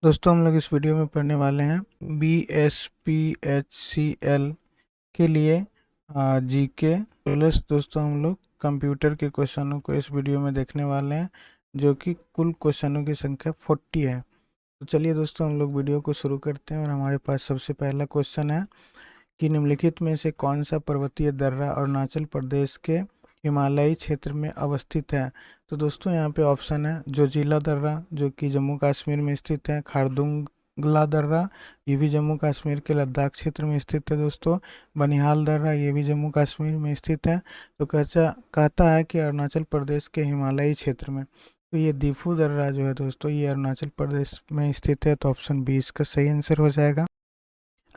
दोस्तों हम लोग इस वीडियो में पढ़ने वाले हैं BSPHCL के लिए जीके प्लस। दोस्तों हम लोग कंप्यूटर के क्वेश्चनों को इस वीडियो में देखने वाले हैं, जो कि कुल क्वेश्चनों की संख्या 40 है। तो चलिए दोस्तों हम लोग वीडियो को शुरू करते हैं। और हमारे पास सबसे पहला क्वेश्चन है कि निम्नलिखित में से कौन सा पर्वतीय दर्रा अरुणाचल प्रदेश के हिमालयी क्षेत्र में अवस्थित है। तो दोस्तों यहाँ पे ऑप्शन है जोजिला दर्रा, जो कि जम्मू कश्मीर में स्थित है। खारदुंगला दर्रा, ये भी जम्मू कश्मीर के लद्दाख क्षेत्र में स्थित है। दोस्तों बनिहाल दर्रा, ये भी जम्मू कश्मीर में स्थित है। तो कहता है कि अरुणाचल प्रदेश के हिमालयी क्षेत्र में। तो ये दीफू दर्रा जो है दोस्तों, ये अरुणाचल प्रदेश में स्थित है। तो ऑप्शन बी इसका सही आंसर हो जाएगा।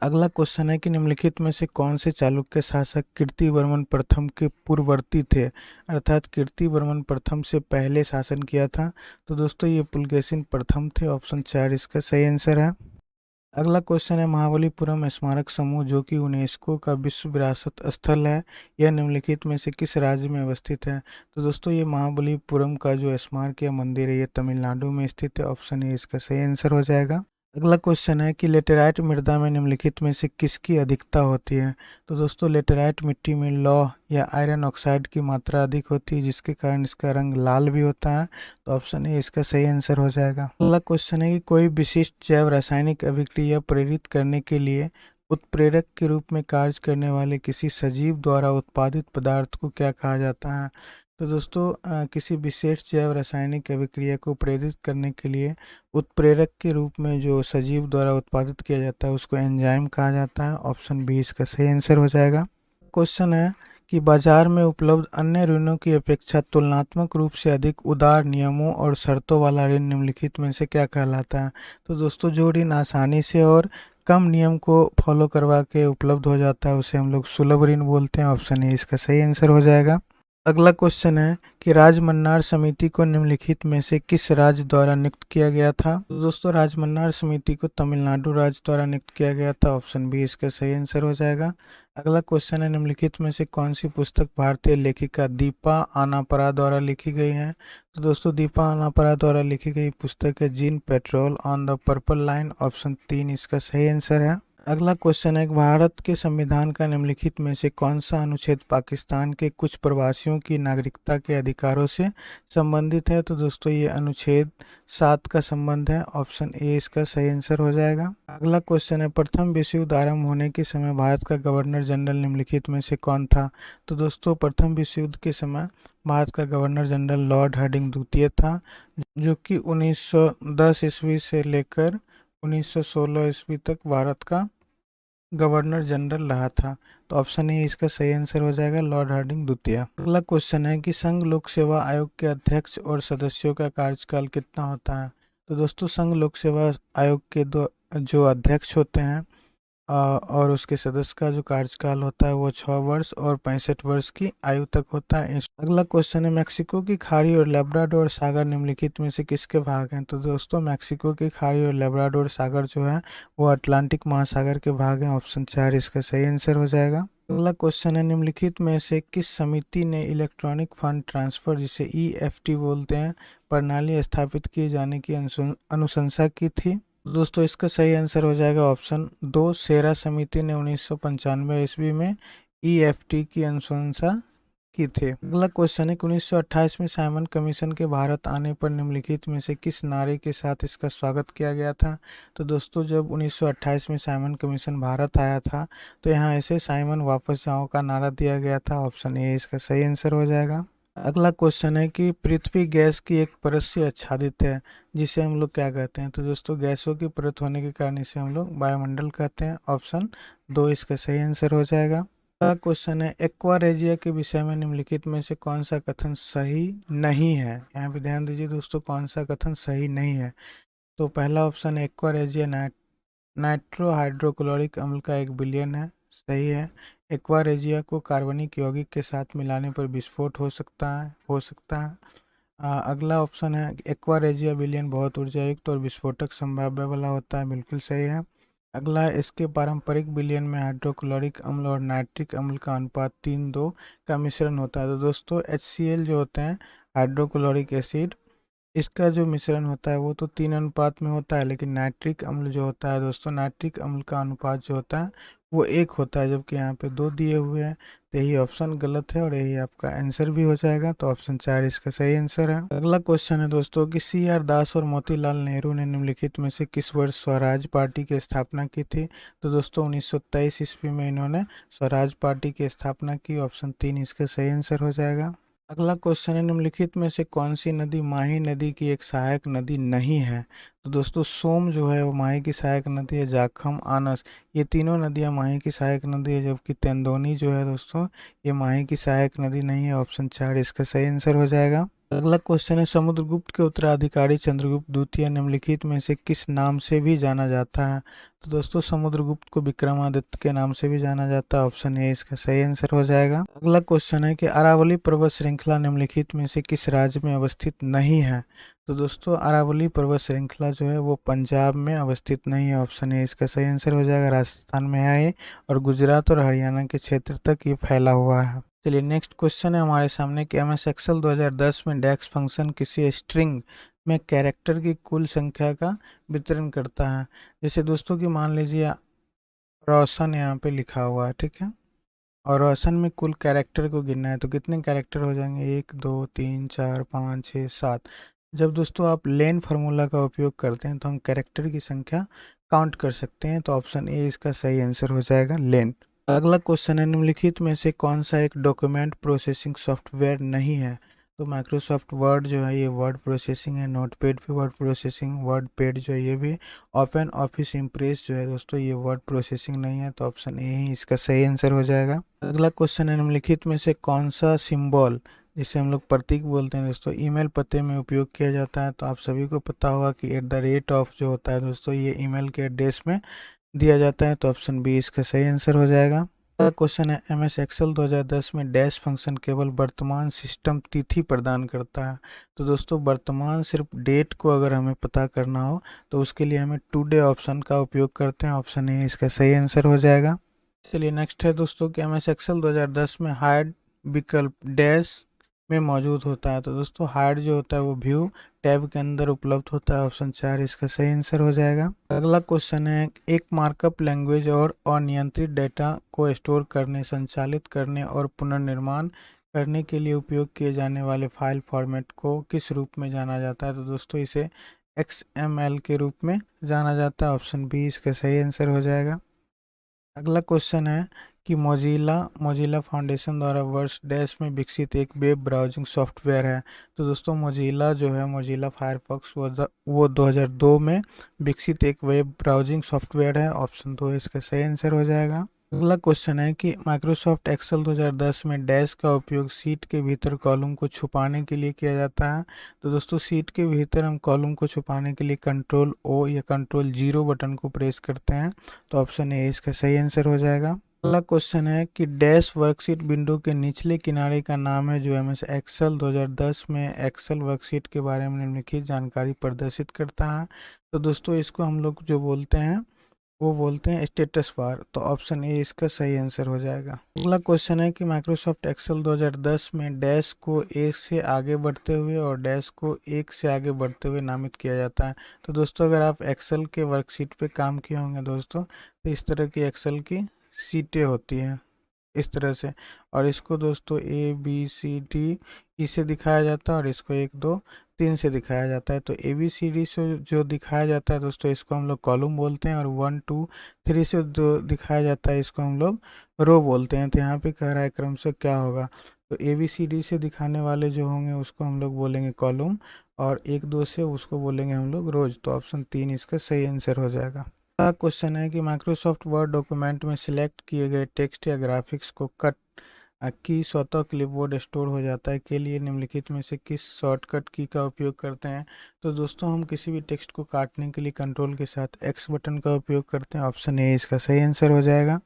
अगला क्वेश्चन है कि निम्नलिखित में से कौन से चालुक्य शासक कीर्तिवर्मन प्रथम के पूर्ववर्ती थे, अर्थात कीर्तिवर्मन प्रथम से पहले शासन किया था। तो दोस्तों ये पुलकेशिन प्रथम थे। ऑप्शन 4 इसका सही आंसर है। अगला क्वेश्चन है महाबलीपुरम स्मारक समूह, जो कि यूनेस्को का विश्व विरासत स्थल है, यह निम्नलिखित में से किस राज्य में अवस्थित है। तो दोस्तों ये महाबलीपुरम का जो स्मारक या मंदिर है, ये तमिलनाडु में स्थित है। ऑप्शन ए इसका सही आंसर हो जाएगा। अगला क्वेश्चन है कि लेटेराइट मृदा में निम्नलिखित में से किसकी अधिकता होती है। तो दोस्तों लेटेराइट मिट्टी में लौह या आयरन ऑक्साइड की मात्रा अधिक होती है, जिसके कारण इसका रंग लाल भी होता है। तो ऑप्शन ए इसका सही आंसर हो जाएगा। अगला क्वेश्चन है कि कोई विशिष्ट जैव रासायनिक अभिक्रिया प्रेरित करने के लिए उत्प्रेरक के रूप में कार्य करने वाले किसी सजीव द्वारा उत्पादित पदार्थ को क्या कहा जाता है। तो दोस्तों किसी विशेष जैव रासायनिक अभिक्रिया को प्रेरित करने के लिए उत्प्रेरक के रूप में जो सजीव द्वारा उत्पादित किया जाता है, उसको एंजाइम कहा जाता है। ऑप्शन बी इसका सही आंसर हो जाएगा। क्वेश्चन है कि बाजार में उपलब्ध अन्य ऋणों की अपेक्षा तुलनात्मक रूप से अधिक उदार नियमों और शर्तों वाला ऋण निम्नलिखित में से क्या कहलाता है। तो दोस्तों जो ऋण आसानी से और कम नियम को फॉलो करवा के उपलब्ध हो जाता है, उसे हम लोग सुलभ ऋण बोलते हैं। ऑप्शन ए इसका सही आंसर हो जाएगा। अगला क्वेश्चन है कि राजमन्नार समिति को निम्नलिखित में से किस राज्य द्वारा नियुक्त किया गया था। तो दोस्तों राजमन्नार समिति को तमिलनाडु राज्य द्वारा नियुक्त किया गया था। ऑप्शन बी इसका सही आंसर हो जाएगा। अगला क्वेश्चन है निम्नलिखित में से कौन सी पुस्तक भारतीय लेखिका दीपा आनापरा द्वारा लिखी गई है। तो दोस्तों दीपा आनापरा द्वारा लिखी गई पुस्तक है gene petrol on the purple line. Option 3 इसका सही आंसर है। अगला क्वेश्चन है कि भारत के संविधान का निम्नलिखित में से कौन सा अनुच्छेद पाकिस्तान के कुछ प्रवासियों की नागरिकता के अधिकारों से संबंधित है। तो दोस्तों ये अनुच्छेद 7 का संबंध है। ऑप्शन ए इसका सही आंसर हो जाएगा। अगला क्वेश्चन है प्रथम विश्व युद्ध आरंभ होने के समय भारत का गवर्नर जनरल निम्नलिखित में से कौन था। तो दोस्तों प्रथम विश्व युद्ध के समय भारत का गवर्नर जनरल लॉर्ड हार्डिंग द्वितीय था, जो कि 1910 ईस्वी से लेकर 1916 ईस्वी तक भारत का गवर्नर जनरल रहा था। तो ऑप्शन ए इसका सही आंसर हो जाएगा, लॉर्ड हार्डिंग द्वितीय। अगला क्वेश्चन है कि संघ लोक सेवा आयोग के अध्यक्ष और सदस्यों का कार्यकाल कितना होता है। तो दोस्तों संघ लोक सेवा आयोग के दो जो अध्यक्ष होते हैं और उसके सदस्य का जो कार्यकाल होता है वो 6 वर्ष और 65 वर्ष की आयु तक होता है। अगला क्वेश्चन है मैक्सिको की खाड़ी और लेब्राडोर सागर निम्नलिखित में से किसके भाग हैं। तो दोस्तों मैक्सिको की खाड़ी और लेब्राडोर सागर जो है वो अटलांटिक महासागर के भाग हैं। ऑप्शन 4 इसका सही आंसर हो जाएगा। अगला क्वेश्चन है निम्नलिखित में से किस समिति ने इलेक्ट्रॉनिक फंड ट्रांसफर, जिसे EFT बोलते हैं, प्रणाली स्थापित किए जाने की अनुशंसा की थी। दोस्तों इसका सही आंसर हो जाएगा ऑप्शन 2, शेरा समिति ने 1995 ईस्वी में EFT की अनुशंसा की थी। अगला क्वेश्चन है 1928 में साइमन कमीशन के भारत आने पर निम्नलिखित में से किस नारे के साथ इसका स्वागत किया गया था। तो दोस्तों जब 1928 में साइमन कमीशन भारत आया था, तो यहाँ ऐसे साइमन वापस जाओ का नारा दिया गया था। ऑप्शन ए इसका सही आंसर हो जाएगा। अगला क्वेश्चन है कि पृथ्वी गैस की एक परत से आच्छादित है, जिसे हम लोग क्या कहते हैं। तो दोस्तों गैसों की परत होने के कारण इसे हम लोग वायुमंडल कहते हैं। ऑप्शन 2 इसका सही आंसर हो जाएगा। अगला क्वेश्चन है एक्वारेजिया के विषय में निम्नलिखित में से कौन सा कथन सही नहीं है। यहाँ पे ध्यान दीजिए दोस्तों, कौन सा कथन सही नहीं है। तो पहला ऑप्शन है एक्वारेजिया नाइट्रो हाइड्रोक्लोरिक अम्ल का एक विलयन है, सही है। एक्वारेजिया को कार्बनिक यौगिक के साथ मिलाने पर विस्फोट हो सकता है। अगला ऑप्शन है एक्वारेजिया विलयन बहुत ऊर्जा युक्त और विस्फोटक संभाव्य वाला होता है, बिल्कुल सही है। अगला है इसके पारंपरिक विलयन में हाइड्रोक्लोरिक अम्ल और नाइट्रिक अम्ल का अनुपात 3:2 का मिश्रण होता है। तो दोस्तों HCl जो होते हैं हाइड्रोक्लोरिक एसिड, इसका जो मिश्रण होता है वो तो 3 अनुपात में होता है, लेकिन नाइट्रिक अम्ल जो होता है दोस्तों, नाइट्रिक अम्ल का अनुपात जो होता है वो 1 होता है, जबकि यहाँ पे 2 दिए हुए हैं। तो यही ऑप्शन गलत है और यही आपका आंसर भी हो जाएगा। तो ऑप्शन 4 इसका सही आंसर है। अगला क्वेश्चन है दोस्तों कि C.R. दास और मोतीलाल नेहरू ने निम्नलिखित में से किस वर्ष स्वराज पार्टी की स्थापना की थी? तो दोस्तों 1923 ईस्वी में इन्होंने स्वराज पार्टी की स्थापना की। ऑप्शन 3 इसका सही आंसर हो जाएगा। अगला क्वेश्चन है निम्नलिखित में से कौन सी नदी माही नदी की एक सहायक नदी नहीं है? तो दोस्तों सोम जो है वो माही की सहायक नदी है, जाखम, आनस, ये तीनों नदियां माही की सहायक नदी है, जबकि तेंदोनी जो है दोस्तों ये माही की सहायक नदी नहीं है। ऑप्शन 4 इसका सही आंसर हो जाएगा। अगला क्वेश्चन है समुद्रगुप्त के उत्तराधिकारी चंद्रगुप्त द्वितीय निम्नलिखित में से किस नाम से भी जाना जाता है? तो दोस्तों समुद्रगुप्त को विक्रमादित्य के नाम से भी जाना जाता है। ऑप्शन ए इसका सही आंसर हो जाएगा। अगला क्वेश्चन है कि अरावली पर्वत श्रृंखला निम्नलिखित में से किस राज्य में अवस्थित नहीं है? तो दोस्तों अरावली पर्वत श्रृंखला जो है वो पंजाब में अवस्थित नहीं है। ऑप्शन ए इसका सही आंसर हो जाएगा। राजस्थान में है ये और गुजरात और हरियाणा के क्षेत्र तक ये फैला हुआ है। चलिए नेक्स्ट क्वेश्चन है हमारे सामने कि एम एस एक्सेल 2010 में डेक्स फंक्शन किसी स्ट्रिंग में कैरेक्टर की कुल संख्या का वितरण करता है। जैसे दोस्तों कि मान लीजिए रोशन यहाँ पे लिखा हुआ है, ठीक है, और रोशन में कुल कैरेक्टर को गिनना है तो कितने कैरेक्टर हो जाएंगे? 1 2 3 4 5 6 7। जब दोस्तों आप लेन फार्मूला का उपयोग करते हैं तो हम कैरेक्टर की संख्या काउंट कर सकते हैं। तो ऑप्शन ए इसका सही आंसर हो जाएगा, लेन। अगला क्वेश्चन है निम्नलिखित में से कौन सा एक डॉक्यूमेंट प्रोसेसिंग सॉफ्टवेयर नहीं है? तो माइक्रोसॉफ्ट वर्ड जो है ये वर्ड प्रोसेसिंग है, नोटपैड भी वर्ड प्रोसेसिंग, वर्ड पैड जो है ये भी, ओपन ऑफिस इम्प्रेस जो है दोस्तों ये वर्ड प्रोसेसिंग नहीं है। तो ऑप्शन ए ही इसका सही आंसर हो जाएगा। अगला क्वेश्चन है निम्नलिखित में से कौन सा सिंबल, जिसे हम लोग प्रतीक बोलते हैं दोस्तों, ईमेल पते में उपयोग किया जाता है? तो आप सभी को पता होगा कि @ जो होता है दोस्तों ये ईमेल के एड्रेस में दिया जाता है। तो ऑप्शन बी इसका सही आंसर हो जाएगा। अगला क्वेश्चन है एम एस एक्सेल 2010 में डैश फंक्शन केवल वर्तमान सिस्टम तिथि प्रदान करता है? तो दोस्तों वर्तमान सिर्फ डेट को अगर हमें पता करना हो तो उसके लिए हमें टुडे ऑप्शन का उपयोग करते हैं। ऑप्शन ए इसका सही आंसर हो जाएगा। चलिए नेक्स्ट है दोस्तों कि एम एस एक्सेल 2010 में हाइड विकल्प डैश में मौजूद होता है? तो दोस्तों हाइड जो होता है वो व्यू टैब के अंदर उपलब्ध होता है। ऑप्शन 4 इसका सही आंसर हो जाएगा। अगला क्वेश्चन है एक मार्कअप लैंग्वेज और अनियंत्रित डेटा को स्टोर करने, संचालित करने और पुनर्निर्माण करने के लिए उपयोग किए जाने वाले फाइल फॉर्मेट को किस रूप में जाना जाता है? तो दोस्तों इसे XML के रूप में जाना जाता है। ऑप्शन बी इसका सही आंसर हो जाएगा। अगला क्वेश्चन है कि मोजिला मोजिला फाउंडेशन द्वारा वर्ष डैश में विकसित एक वेब ब्राउजिंग सॉफ्टवेयर है? तो दोस्तों मोजिला जो है मोजिला फायरफॉक्स वो 2002 में विकसित एक वेब ब्राउजिंग सॉफ्टवेयर है। ऑप्शन 2 इसका सही आंसर हो जाएगा। अगला क्वेश्चन है कि माइक्रोसॉफ्ट एक्सेल 2010 में डैश का उपयोग सीट के भीतर कॉलम को छुपाने के लिए किया जाता है? तो दोस्तों सीट के भीतर हम कॉलम को छुपाने के लिए कंट्रोल O या कंट्रोल 0 बटन को प्रेस करते हैं। तो ऑप्शन ए इसका सही आंसर हो जाएगा। अगला क्वेश्चन है कि डैश वर्कशीट विंडो के निचले किनारे का नाम है जो एमएस एक्सेल 2010 में एक्सेल वर्कशीट के बारे में निम्नलिखित जानकारी प्रदर्शित करता है? तो दोस्तों इसको हम लोग जो बोलते हैं वो बोलते हैं स्टेटस बार। तो ऑप्शन ए इसका सही आंसर हो जाएगा। अगला क्वेश्चन है कि माइक्रोसॉफ्ट एक्सेल 2010 में डैश को एक से आगे बढ़ते हुए और डैश को एक से आगे बढ़ते हुए नामित किया जाता है? तो दोस्तों अगर आप एक्सेल के वर्कशीट पे काम किए होंगे दोस्तों तो इस तरह की एक्सेल की सीटें होती हैं इस तरह से, और इसको दोस्तों ABCD इसे दिखाया जाता है और इसको 1 2 3 से दिखाया जाता है। तो ABCD से जो दिखाया जाता है दोस्तों इसको हम लोग कॉलम बोलते हैं, और 1 2 3 से जो दिखाया जाता है इसको हम लोग रो बोलते हैं। तो यहाँ पे कह रहा है क्रम से क्या होगा, तो ABCD से दिखाने वाले जो होंगे उसको हम लोग बोलेंगे कॉलम, और 1 2 से उसको बोलेंगे हम लोग रोज। तो ऑप्शन 3 इसका सही आंसर हो जाएगा। अगला क्वेश्चन है कि माइक्रोसॉफ्ट वर्ड डॉक्यूमेंट में सिलेक्ट किए गए टेक्स्ट या ग्राफिक्स को कट की स्वतः क्लिपबोर्ड स्टोर हो जाता है के लिए निम्नलिखित में से किस शॉर्टकट की का उपयोग करते हैं? तो दोस्तों हम किसी भी टेक्स्ट को काटने के लिए कंट्रोल के साथ X बटन का उपयोग करते हैं। ऑप्शन ए इसका सही आंसर हो जाएगा।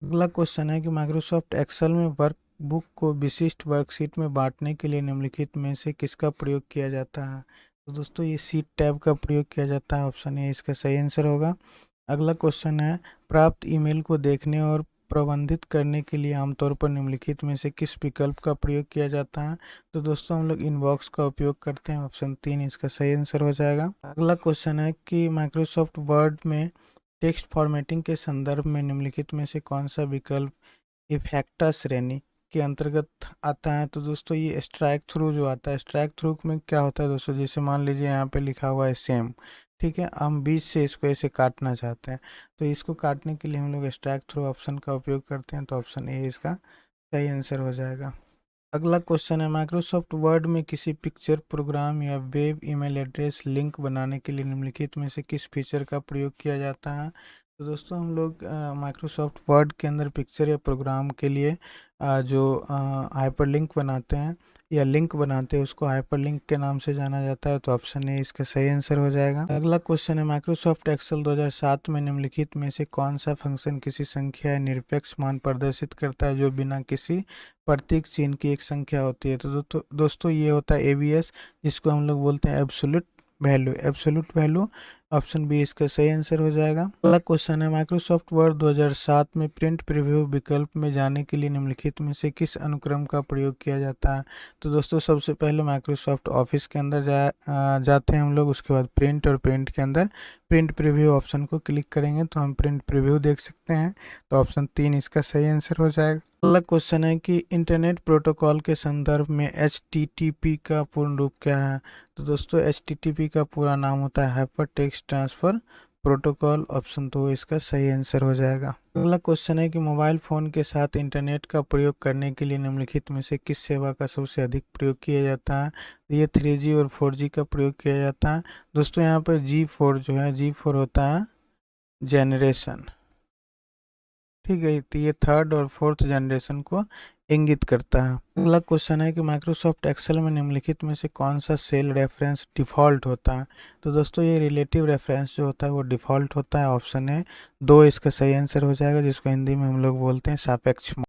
अगला क्वेश्चन है कि माइक्रोसॉफ्ट एक्सेल में वर्कबुक को विशिष्ट वर्कशीट में बांटने के लिए निम्नलिखित में से किसका प्रयोग किया जाता है? तो दोस्तों ये सीट टैब का प्रयोग किया जाता है। ऑप्शन ए इसका सही आंसर होगा। अगला क्वेश्चन है प्राप्त ईमेल को देखने और प्रबंधित करने के लिए आमतौर पर निम्नलिखित में से किस विकल्प का प्रयोग किया जाता है? तो दोस्तों हम लोग इनबॉक्स का उपयोग करते हैं। ऑप्शन 3 इसका सही आंसर हो जाएगा। अगला क्वेश्चन है कि माइक्रोसॉफ्ट वर्ड में टेक्स्ट फॉर्मेटिंग के संदर्भ में निम्नलिखित में से कौन सा विकल्प इफेक्टा श्रेणी के अंतर्गत आता है? तो दोस्तों ये स्ट्राइक थ्रू जो आता है, स्ट्राइक थ्रू में क्या होता है दोस्तों, जैसे मान लीजिए यहाँ पे लिखा हुआ है सेम, ठीक है, हम बीच से इसको ऐसे काटना चाहते हैं, तो इसको काटने के लिए हम लोग स्ट्राइक थ्रू ऑप्शन का उपयोग करते हैं। तो ऑप्शन ए इसका सही आंसर हो जाएगा। अगला क्वेश्चन है माइक्रोसॉफ्ट वर्ड में किसी पिक्चर, प्रोग्राम या वेब ईमेल एड्रेस लिंक बनाने के लिए निम्नलिखित में से किस फीचर का प्रयोग किया जाता है? तो दोस्तों हम लोग माइक्रोसॉफ्ट वर्ड के अंदर पिक्चर या प्रोग्राम के लिए जो हाइपरलिंक बनाते हैं या लिंक बनाते हैं उसको हाइपरलिंक के नाम से जाना जाता है। तो ऑप्शन ए इसका सही आंसर हो जाएगा। अगला क्वेश्चन है माइक्रोसॉफ्ट एक्सेल 2007 में निम्नलिखित में से कौन सा फंक्शन किसी संख्या या निरपेक्ष मान प्रदर्शित करता है जो बिना किसी प्रतीक चिन्ह की एक संख्या होती है? तो दोस्तों ये होता है एबीएस, जिसको हम लोग बोलते हैं absolute value. Absolute value option B इसका सही आंसर हो जाएगा। अगला क्वेश्चन है माइक्रोसॉफ्ट वर्ड 2007 में प्रिंट प्रीव्यू विकल्प में जाने के लिए निम्नलिखित में से किस अनुक्रम का प्रयोग किया जाता है? तो दोस्तों सबसे पहले माइक्रोसॉफ्ट ऑफिस के अंदर जाते हैं हम लोग, उसके बाद प्रिंट, और प्रिंट के अंदर प्रिंट प्रीव्यू ऑप्शन को क्लिक करेंगे तो हम प्रिंट प्रीव्यू देख सकते हैं। तो ऑप्शन 3 इसका सही आंसर हो जाएगा। अगला क्वेश्चन है कि इंटरनेट प्रोटोकॉल के संदर्भ में HTTP का पूर्ण रूप क्या है? तो दोस्तों HTTP का पूरा नाम होता है hyper text transfer protocol. Option 2 इसका सही आंसर हो जाएगा। अगला क्वेश्चन है कि मोबाइल फ़ोन के साथ इंटरनेट का प्रयोग करने के लिए निम्नलिखित में से किस सेवा का सबसे अधिक प्रयोग किया जाता है? ये 3G और 4G का प्रयोग किया जाता है। दोस्तों यहाँ पर G4 जो है, G4 होता है जेनरेशन, ठीक है, तो ये थर्ड और फोर्थ जनरेशन को इंगित करता है। अगला क्वेश्चन है कि माइक्रोसॉफ्ट एक्सेल में निम्नलिखित में से कौन सा सेल रेफरेंस डिफ़ॉल्ट होता है? तो दोस्तों ये रिलेटिव रेफरेंस जो होता है वो डिफ़ॉल्ट होता है। ऑप्शन है 2 इसका सही आंसर हो जाएगा, जिसको हिंदी में हम लोग बोलते हैं सापेक्ष।